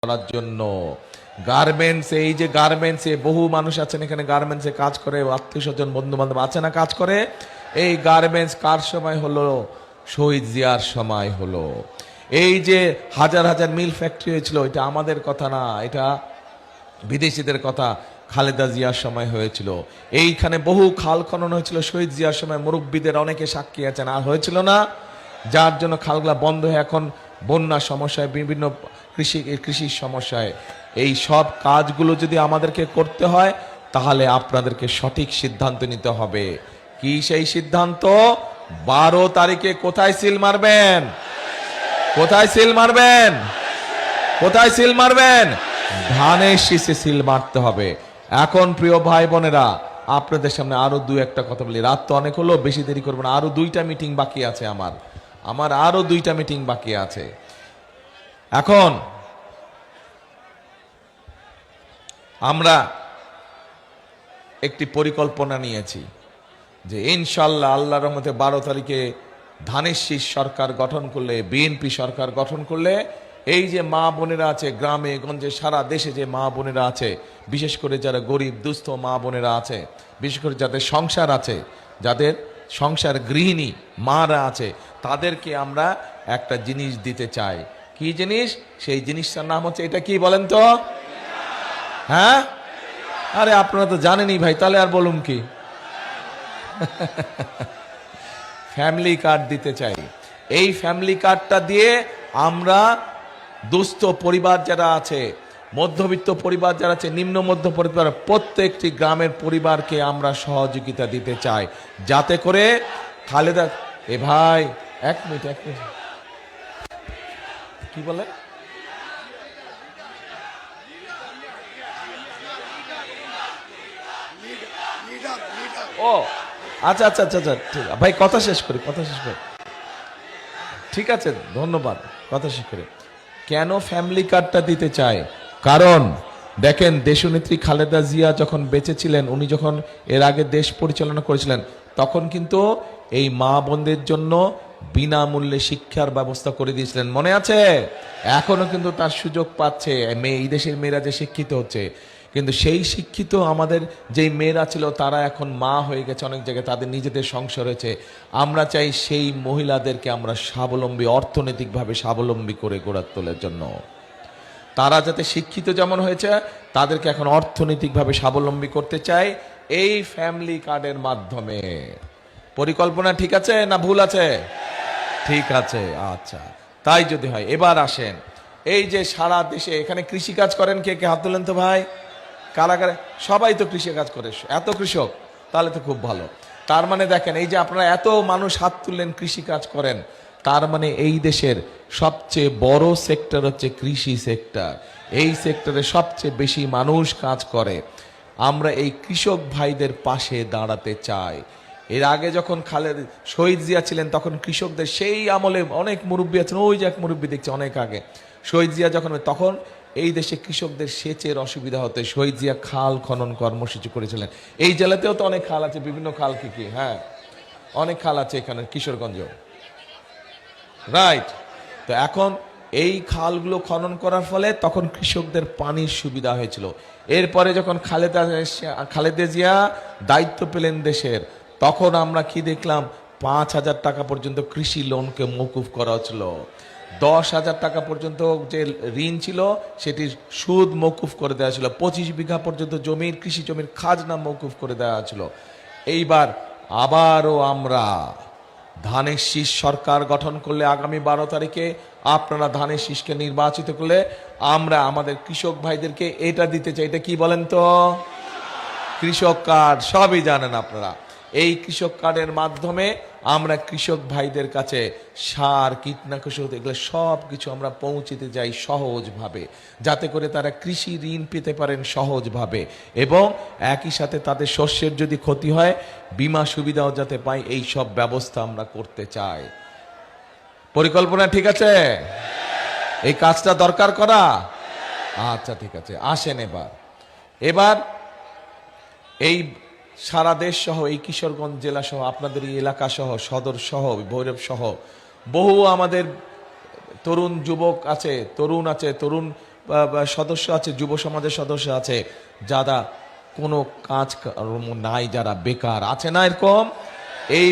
করার জন্য। গার্মেন্টস, এই যে গার্মেন্টসে বহু মানুষ আছেন এখানে গার্মেন্টসে কাজ করে, আত্মীয় স্বজন বন্ধু বান্ধব আছে না কাজ করে। এই গার্মেন্টস কার সময় হলো? শহীদ জিয়ার সময় হলো। এই যে হাজার হাজার মিল ফ্যাক্টরি হয়েছিল, এটা আমাদের কথা না, এটা বিদেশিদের কথা। খালেদা জিয়ার সময় হয়েছিল। এইখানে বহু খাল খনন হয়েছিল শহীদ জিয়ার সময়, মুরব্বীদের অনেকে সাক্ষী আছেন। আর হয়েছিল না, যার জন্য খালগুলা বন্ধ হয়ে এখন বন্যা সমস্যায়, বিভিন্ন কৃষির সমস্যায়। এই সব কাজগুলো যদি আমাদেরকে করতে হয়, তাহলে আপনাদেরকে সঠিক সিদ্ধান্ত নিতে হবে। কি সেই সিদ্ধান্ত? 12 তারিখে কোথায় সিল মারবেন? কোথায় সিল মারবেন? কোথায় সিল মারবেন? ধানের শীষে সিল মারতে হবে। এখন প্রিয় ভাই বোনেরা, আপনাদের সামনে আরো দু একটা কথা বলি। রাত তো অনেক হলো, বেশি দেরি করবো না। আরো 2টা মিটিং বাকি আছে আমার আরো 2টা মিটিং বাকি আছে। এখন আমরা একটি পরিকল্পনা নিয়েছি যে ইনশাল্লাহ আল্লাহর রহমতে 12 তারিখে ধানের শীষ সরকার গঠন করলে, বিএনপি সরকার গঠন করলে, এই যে মা বোনেরা আছে গ্রামে গঞ্জে সারা দেশে, যে মা বোনেরা আছে, বিশেষ করে যারা গরিব দুস্থ মা বোনেরা আছে, বিশেষ করে যাদের সংসার আছে, যাদের সংসার গৃহিণী মারা আছে, তাদেরকে আমরা একটা জিনিস দিতে চাই। কি জিনিস? সেই জিনিসটার নাম হচ্ছে, এটা কি বলেন তো? হ্যাঁ, আরে আপনারা তো জানেনই ভাই, তাহলে আর বলুন কি? ফ্যামিলি কার্ড দিতে চাই। এই ফ্যামিলি কার্ডটা দিয়ে আমরা দুস্থ পরিবার যারা আছে, মধ্যবিত্ত পরিবার যারা আছে, নিম্ন মধ্য পরিবার, প্রত্যেকটি গ্রামের পরিবারকে আমরা সহযোগিতা দিতে চাই, যাতে করে খালেদা, এ ভাই এক মিনিট কি বলে? ও আচ্ছা আচ্ছা আচ্ছা আচ্ছা, ঠিক ভাই, কথা শেষ করি। ঠিক আছে, ধন্যবাদ। কথা শেষ করে, কেন ফ্যামিলি কার্ডটা দিতে চায়? কারণ দেখেন, দেশনেত্রী খালেদা জিয়া যখন বেঁচে ছিলেন, উনি যখন এর আগে দেশ পরিচালনা করেছিলেন, তখন কিন্তু এই মা বোনদের জন্য বিনামূল্যে শিক্ষার ব্যবস্থা করে দিয়েছিলেন, মনে আছে? এখনো কিন্তু তার সুযোগ পাচ্ছে এই দেশের মেয়েরা যে শিক্ষিত হচ্ছে। কিন্তু সেই শিক্ষিত আমাদের যেই মেয়েরা ছিল, তারা এখন মা হয়ে গেছে অনেক জায়গায়, তাদের নিজেদের সংসার হয়েছে। আমরা চাই সেই মহিলাদেরকে আমরা স্বাবলম্বী, অর্থনৈতিকভাবে স্বাবলম্বী করে গড়ে তোলার জন্য। তারা যাতে শিক্ষিত যেমন হয়েছে, তাদেরকে এখন অর্থনৈতিকভাবে স্বাবলম্বী করতে চাই এই ফ্যামিলি কার্ডের মাধ্যমে। পরিকল্পনা ঠিক আছে না ভুল আছে? ঠিক আছে, আচ্ছা। তাই যদি হয়, এবার আসেন, এই যে সারা দেশে এখানে কৃষি কাজ করেন, কে কে হাত তুলেন তো ভাই? কারাগারে সবাই তো কৃষি কাজ করে, এত কৃষক, তাহলে তো খুব ভালো। তার মানে দেখেন, এই যে আপনারা এত মানুষ হাত তুললেন, কৃষি কাজ করেন, তার মানে এই দেশের সবচেয়ে বড় সেক্টর হচ্ছে কৃষি সেক্টর। এই সেক্টরে সবচেয়ে বেশি মানুষ কাজ করে। আমরা এই কৃষক ভাইদের পাশে দাঁড়াতে চাই। এর আগে যখন শহীদ জিয়া ছিলেন, তখন কৃষকদের, সেই আমলে অনেক মুরব্বী আছেন, ওই যে এক মুরব্বী দেখছে অনেক আগে, শহীদ জিয়া যখন, তখন এই দেশে কৃষকদের সেচের অসুবিধা হতে শহীদ জিয়া খাল খনন কর্মসূচি করেছিলেন। এই জেলাতেও তো অনেক খাল আছে, বিভিন্ন খাল, কি হ্যাঁ, অনেক খাল আছে এখানে কিশোরগঞ্জ, রাইট? তো এখন এই খালগুলো খনন করার ফলে তখন কৃষকদের পানির সুবিধা হয়েছিল। এরপরে যখন খালেদা জিয়া দায়িত্ব পেলেন দেশের, তখন আমরা কি দেখলাম? 5,000 টাকা পর্যন্ত কৃষি লোনকে মওকুফ করা হচ্ছিল। 10,000 টাকা পর্যন্ত যে ঋণ ছিল, সেটির সুদ মওকুফ করে দেওয়া ছিল। 25 বিঘা পর্যন্ত জমির, কৃষি জমির খাজনা মওকুফ করে দেওয়া ছিল। এইবার আবারও আমরা ধানের শীষ সরকার গঠন করলে, আগামী 12 তারিখে আপনারা ধানের শীষকে নির্বাচিত করলে, আমরা আমাদের কৃষক ভাইদেরকে এটা দিতে চাই। এটা কি বলেন তো? কৃষক কার্ড, সবই জানেন আপনারা। এই কৃষক কার্ডের মাধ্যমে আমরা কৃষক ভাইদের কাছে সার, কীটনাশক, এগুলো সব কিছু আমরা পৌঁছিতে যাই সহজভাবে, যাতে করে তারা কৃষি ঋণ পেতে পারেন সহজভাবে, এবং একই সাথে তাদের শস্যের যদি ক্ষতি হয়, বীমা সুবিধাও যাতে পায়, এই সব ব্যবস্থা আমরা করতে চাই। পরিকল্পনা ঠিক আছে? এই কাজটা দরকার করা। আচ্ছা, ঠিক আছে, আসেন এবার এই সারা দেশ সহ, এই কিশোরগঞ্জ জেলা সহ, আপনাদের এই এলাকা সহ, সদর সহ, ভৈরব সহ বহু আমাদের তরুণ যুবক আছে, তরুণ সদস্য আছে, যুব সমাজের সদস্য আছে যারা কোনো কাজ কর্ম নাই, যারা বেকার আছে না এরকম, এই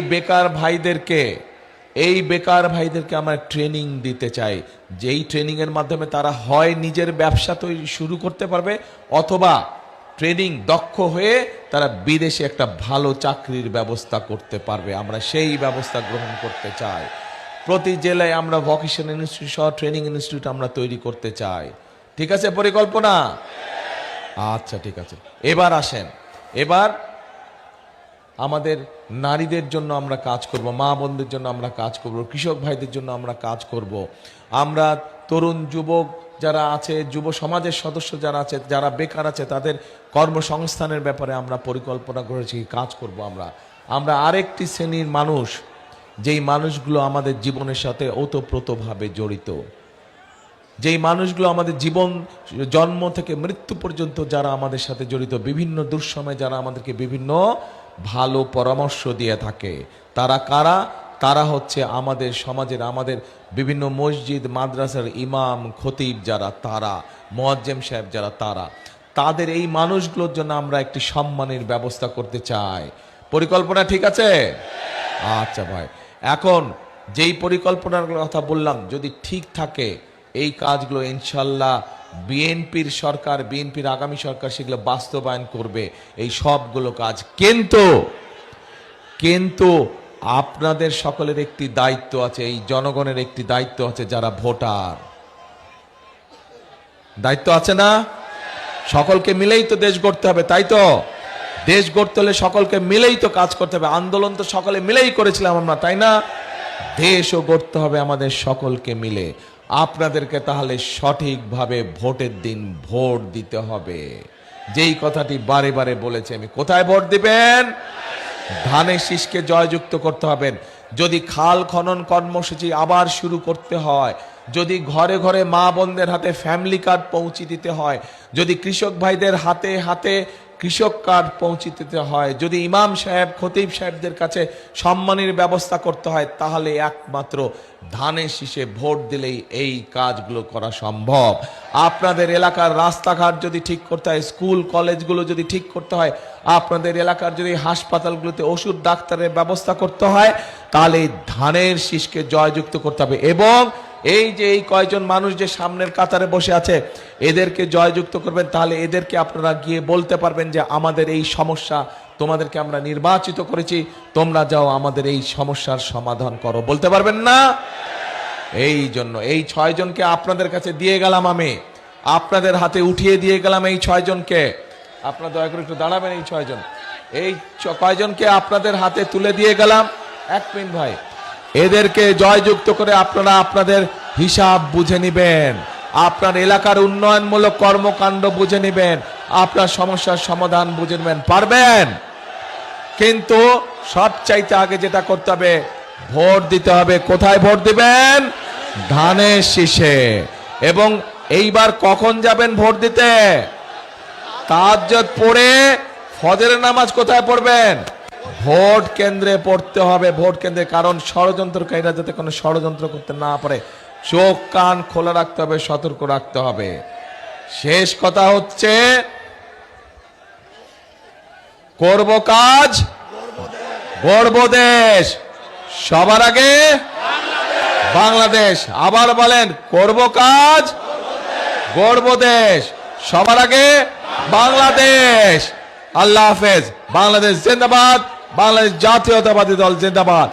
বেকার ভাইদেরকে আমরা ট্রেনিং দিতে চাই, যেই ট্রেনিং এর মাধ্যমে তারা হয় নিজের ব্যবসা তৈরি শুরু করতে পারবে, অথবা ট্রেনিং দক্ষ হয়ে তারা বিদেশে একটা ভালো চাকরির ব্যবস্থা করতে পারবে। আমরা সেই ব্যবস্থা গ্রহণ করতে চাই। প্রতি জেলায় আমরা ভোকেশনাল ইনস্টিটিউট সহ ট্রেনিং ইনস্টিটিউট আমরা তৈরি করতে চাই। ঠিক আছে পরিকল্পনা? আচ্ছা ঠিক আছে। এবার আসেন, এবার আমাদের নারীদের জন্য আমরা কাজ করব, মা বোনদের জন্য আমরা কাজ করব, কৃষক ভাইদের জন্য আমরা কাজ করব, আমরা তরুণ যুবক যারা আছে, যুব সমাজের সদস্য যারা আছে, যারা বেকার আছে, তাদের কর্মসংস্থানের ব্যাপারে আমরা পরিকল্পনা করেছি, কাজ করব। আমরা আরেকটি শ্রেণীর মানুষ, যেই মানুষগুলো আমাদের জীবনের সাথে ওতপ্রোতভাবে জড়িত, যেই মানুষগুলো আমাদের জীবন জন্ম থেকে মৃত্যু পর্যন্ত যারা আমাদের সাথে জড়িত, বিভিন্ন দুঃসময়ে যারা আমাদেরকে বিভিন্ন ভালো পরামর্শ দিয়ে থাকে, তারা কারা? তারা হচ্ছে আমাদের সমাজের, আমাদের বিভিন্ন মসজিদ মাদ্রাসার ইমাম খতিব যারা, তারা মুয়াজ্জেম সাহেব যারা, তাদের এই মানুষগুলোর জন্য আমরা একটি সম্মানের ব্যবস্থা করতে চাই। পরিকল্পনা ঠিক আছে? আচ্ছা ভাই, এখন যেই পরিকল্পনার কথা বললাম যদি ঠিক থাকে, এই কাজগুলো ইনশাল্লাহ বিএনপির আগামী সরকার সেগুলো বাস্তবায়ন করবে, এই সবগুলো কাজ। কিন্তু আপনাদের সকলের একটি দায়িত্ব আছে, এই জনগণের একটি দায়িত্ব আছে, যারা ভোটার, দায়িত্ব আছে না? সকলকে মিলেই তো দেশ গড়তে হবে, তাই তো? দেশ গড়তে হলে সকলকে মিলেই তো কাজ করতে হবে। আন্দোলন তো সকলে মিলেই করেছিলাম আমরা, তাই না? দেশও গড়তে হবে আমাদের সকলকে মিলে। আপনাদেরকে তাহলে সঠিকভাবে ভোটের দিন ভোট দিতে হবে। যেই কথাটি বারে বারে বলেছি আমি, কোথায় ভোট দিবেন? ধানের শীষকে জয়যুক্ত করতে হবে। যদি খাল খনন কর্মসূচি আবার শুরু করতে হয়, যদি ঘরে ঘরে মা বোনদের হাতে ফ্যামিলি কার্ড পৌঁছে দিতে হয়, যদি কৃষক ভাইদের হাতে হাতে কৃষক কার্ড পৌঁছে দিতে হয়, যদি ইমাম সাহেব খতিব সাহেবদের কাছে সম্মানের ব্যবস্থা করতে হয়, তাহলে একমাত্র ধানের শীষে ভোট দিলেই এই কাজগুলো করা সম্ভব। আপনাদের এলাকার রাস্তাঘাট যদি ঠিক করতে হয়, স্কুল কলেজগুলো যদি ঠিক করতে হয়, আপনাদের এলাকার যদি হাসপাতালগুলোতে ওষুধ ডাক্তারের ব্যবস্থা করতে হয়, তাহলে ধানের শীষকে জয়যুক্ত করতে হবে। এবং এই যে এই কয়জন মানুষ যে সামনের কাতারে বসে আছে, এদেরকে জয়যুক্ত করবেন। তাহলে এদেরকে আপনারা গিয়ে বলতে পারবেন যে আমাদের এই সমস্যা, তোমাদেরকে আমরা নির্বাচিত করেছি, তোমরা যাও আমাদের এই সমস্যার সমাধান করো, বলতে পারবেন না? এই জন্য এই 6 জনকে আপনাদের কাছে দিয়ে গেলাম, আমি আপনাদের হাতে উঠিয়ে দিয়ে গেলাম এই 6 জনকে। আপনারা দয়া করে একটু দাঁড়াবেন। এই 6 জন, এই কয়জনকে আপনাদের হাতে তুলে দিয়ে গেলাম। এক মিনিট ভাই, এদেরকে জয়যুক্ত করে আপনারা আপনাদের হিসাব বুঝে নিবেন, আপনার এলাকার উন্নয়নমূলক কর্মকাণ্ড বুঝে নিবেন, আপনার সমস্যার সমাধান বুঝে নেবেন। পারবেন? কিন্তু সবচাইতে আগে যেটা করতে হবে, ভোট দিতে হবে। কোথায় ভোট দিবেন? ধানের শীষে। এবং এইবার কখন যাবেন ভোট দিতে? তাহাজ্জুদ পড়ে ফজরের নামাজ কোথায় পড়বেন? ভোট কেন্দ্রে পড়তে হবে, ভোট কেন্দ্রে। কারণ ষড়যন্ত্রকারীরা যাতে কোনো ষড়যন্ত্র করতে না পারে, চোখ কান খোলা রাখতে হবে, সতর্ক রাখতে হবে। শেষ কথা হচ্ছে, করব কাজ, গড়ব দেশ, সবার আগে বাংলাদেশ। আবার বলেন, করব কাজ, গড়ব দেশ, সবার আগে বাংলাদেশ। আল্লাহ হাফেজ। বাংলাদেশ জিন্দাবাদ, বাংলাদেশ জাতীয়তাবাদী দল জিন্দাবাদ।